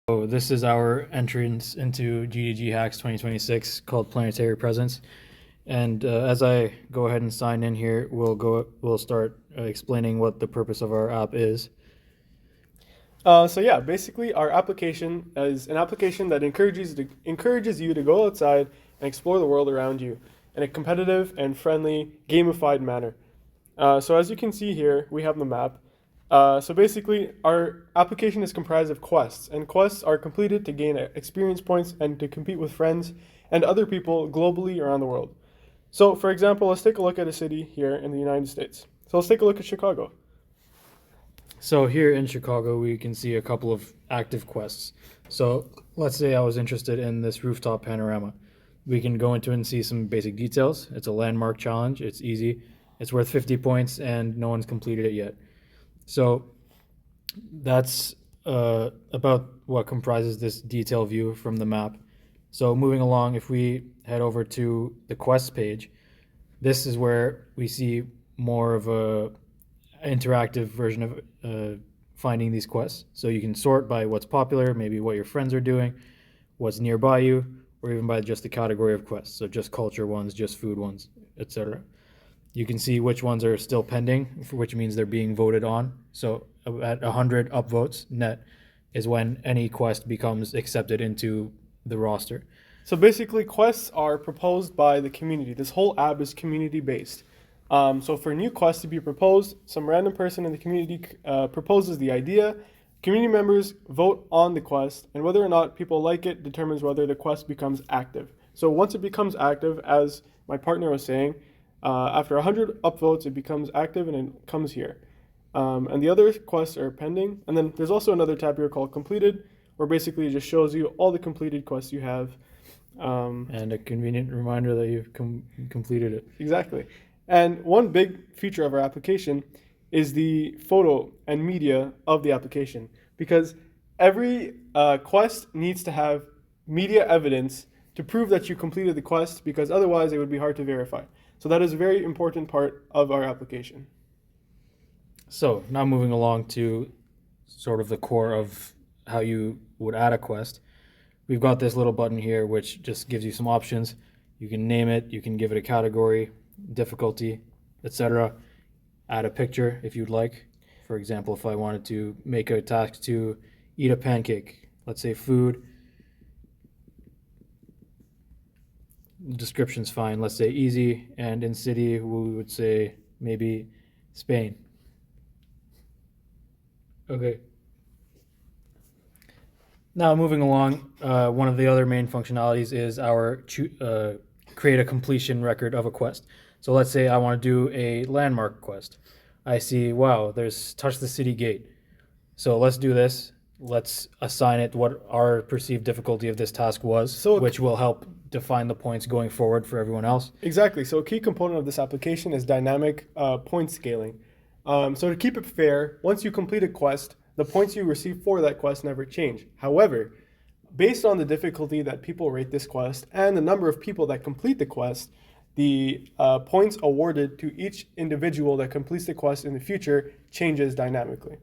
So this is our entrance into GDG Hacks 2026 called Planetary Presence. And as I go ahead and sign in here, we'll start explaining what the purpose of our app is. Basically our application is an application that encourages you to go outside and explore the world around you in a competitive and friendly, gamified manner. So as you can see here, we have the map. Basically, our application is comprised of quests, and quests are completed to gain experience points and to compete with friends and other people globally around the world. So, for example, let's take a look at a city here in the United States. So let's take a look at Chicago. So here in Chicago, we can see a couple of active quests. So let's say I was interested in this rooftop panorama. We can go into it and see some basic details. It's a landmark challenge. It's easy. It's worth 50 points, and no one's completed it yet. So that's about what comprises this detail view from the map. So moving along, if we head over to the quest page, this is where we see more of a interactive version of finding these quests. So you can sort by what's popular, maybe what your friends are doing, what's nearby you, or even by just the category of quests. So just culture ones, just food ones, etc. You can see which ones are still pending, which means they're being voted on. So at 100 upvotes net is when any quest becomes accepted into the roster. So basically, quests are proposed by the community. This whole app is community based. So for a new quest to be proposed, some random person in the community proposes the idea. Community members vote on the quest, and whether or not people like it determines whether the quest becomes active. So once it becomes active, as my partner was saying, after 100 upvotes, it becomes active and it comes here. And the other quests are pending. And then there's also another tab here called completed, where basically it just shows you all the completed quests you have. And a convenient reminder that you've completed it. Exactly. And one big feature of our application is the photo and media of the application, because every quest needs to have media evidence to prove that you completed the quest, because otherwise it would be hard to verify. So that is a very important part of our application. So now moving along to sort of the core of how you would add a quest. We've got this little button here which just gives you some options. You can name it, you can give it a category, difficulty, etc. Add a picture if you'd like. For example, if I wanted to make a task to eat a pancake, let's say food. Description's fine. Let's say easy, and in city we would say maybe Spain. Okay. Now moving along, one of the other main functionalities is our create a completion record of a quest. So let's say I want to do a landmark quest. I see, wow, there's touch the city gate. So let's do this. Let's assign it what our perceived difficulty of this task was, which will help define the points going forward for everyone else. Exactly. So a key component of this application is dynamic point scaling. So to keep it fair, once you complete a quest, the points you receive for that quest never change. However, based on the difficulty that people rate this quest and the number of people that complete the quest, the points awarded to each individual that completes the quest in the future changes dynamically.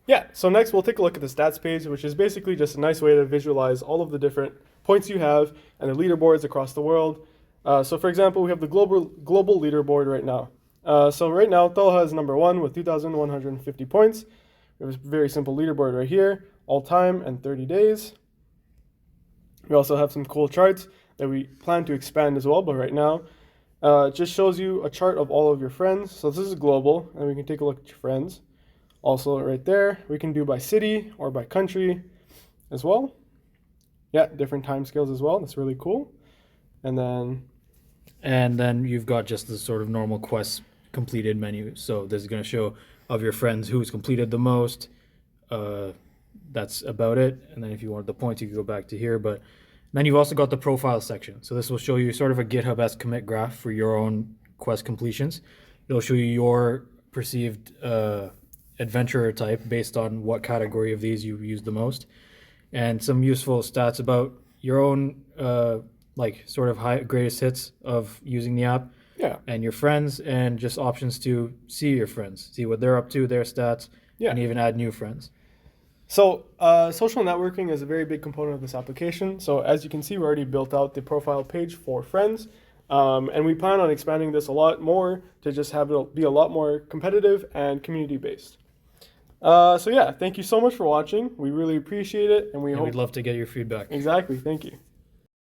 Yeah, so next we'll take a look at the stats page, which is basically just a nice way to visualize all of the different points you have and the leaderboards across the world. So for example, we have the global leaderboard right now. So right now, Talha is number 1 with 2,150 points. We have a very simple leaderboard right here, all time and 30 days. We also have some cool charts that we plan to expand as well, but right now, it just shows you a chart of all of your friends. So this is global, and we can take a look at your friends. Also right there, we can do by city or by country as well. Yeah, different time scales as well. That's really cool. And then you've got just the sort of normal quests completed menu. So this is going to show of your friends who's completed the most. That's about it. And then if you want the points, you can go back to here. But then you've also got the profile section. So this will show you sort of a GitHub-esque commit graph for your own quest completions. It'll show you your perceived adventurer type based on what category of these you use the most, and some useful stats about your own sort of greatest hits of using the app. Yeah. And your friends, and just options to see your friends, see what they're up to, their stats, Yeah. and even add new friends. So, social networking is a very big component of this application. So, as you can see, we already built out the profile page for friends. And we plan on expanding this a lot more to just have it be a lot more competitive and community based. So, yeah, thank you so much for watching. We really appreciate it. And we And hope. we'd love to get your feedback. Exactly. Thank you.